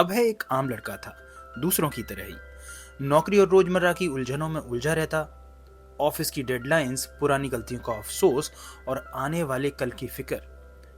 अभय एक आम लड़का था, दूसरों की तरह ही। नौकरी और रोजमर्रा की उलझनों में उलझा रहता। ऑफिस की डेडलाइंस, पुरानी गलतियों का अफसोस और आने वाले कल की फिक्र,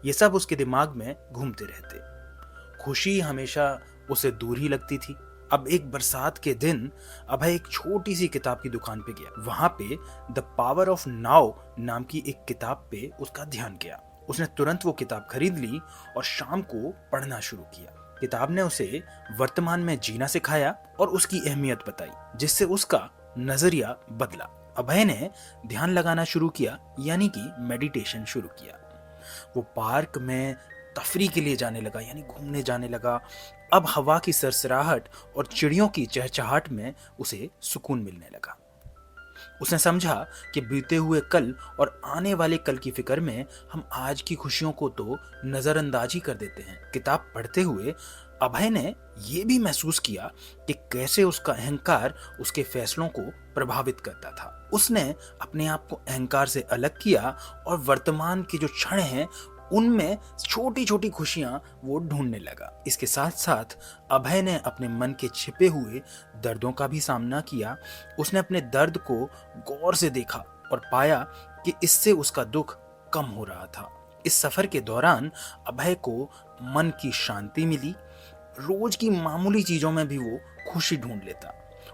ये सब उसके दिमाग में घूमते रहते। खुशी हमेशा उसे दूर ही लगती थी। अब एक बरसात के दिन अभय एक छोटी सी किताब की दुकान पे गया। वहां पे द पावर ऑफ नाउ नाम की एक किताब पे उसका ध्यान गया। उसने तुरंत वो किताब खरीद ली और शाम को पढ़ना शुरू किया। किताब ने उसे वर्तमान में जीना सिखाया और उसकी अहमियत बताई, जिससे उसका नजरिया बदला। अभय ने ध्यान लगाना शुरू किया, यानी कि मेडिटेशन शुरू किया। वो पार्क में तफरी के लिए जाने लगा, यानी घूमने जाने लगा। अब हवा की सरसराहट और चिड़ियों की चहचहाट में उसे सुकून मिलने लगा। उसने समझा कि बीते हुए कल और आने वाले कल की फिक्र में हम आज की खुशियों को तो नजरअंदाज ही कर देते हैं। किताब पढ़ते हुए अभय ने यह भी महसूस किया कि कैसे उसका अहंकार उसके फैसलों को प्रभावित करता था। उसने अपने आप को अहंकार से अलग किया और वर्तमान के जो क्षण हैं उनमें छोटी छोटी खुशियां वो ढूंढने लगा। इसके साथ साथ अभय ने अपने मन के छिपे हुए दर्दों का भी सामना किया। उसने अपने दर्द को गौर से देखा और पाया कि इससे उसका दुख कम हो रहा था। इस सफर के दौरान अभय को मन की शांति मिली। रोज की मामूली चीजों में भी वो खुशी ढूंढ लेता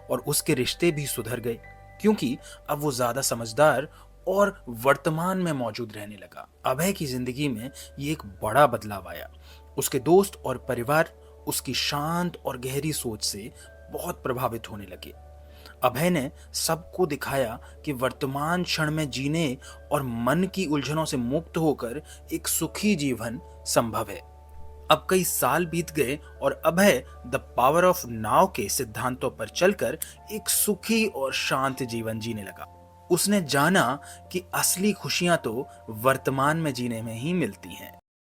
और उसके रिश्ते भी सुधर गए, क्योंकि अब वो ज्यादा समझदार और वर्तमान में मौजूद रहने लगा। अभय की जिंदगी में ये एक बड़ा बदलाव आया। उसके दोस्त और परिवार उसकी शांत और गहरी सोच से बहुत प्रभावित होने लगे। अभय ने सबको दिखाया कि वर्तमान क्षण में जीने और मन की उलझनों से मुक्त होकर एक सुखी जीवन संभव है। अब कई साल बीत गए और अभय द पावर ऑफ नाउ के सिद्धांतों पर चलकर एक सुखी और शांत जीवन जीने लगा। उसने जाना कि असली खुशियां तो वर्तमान में जीने में ही मिलती हैं।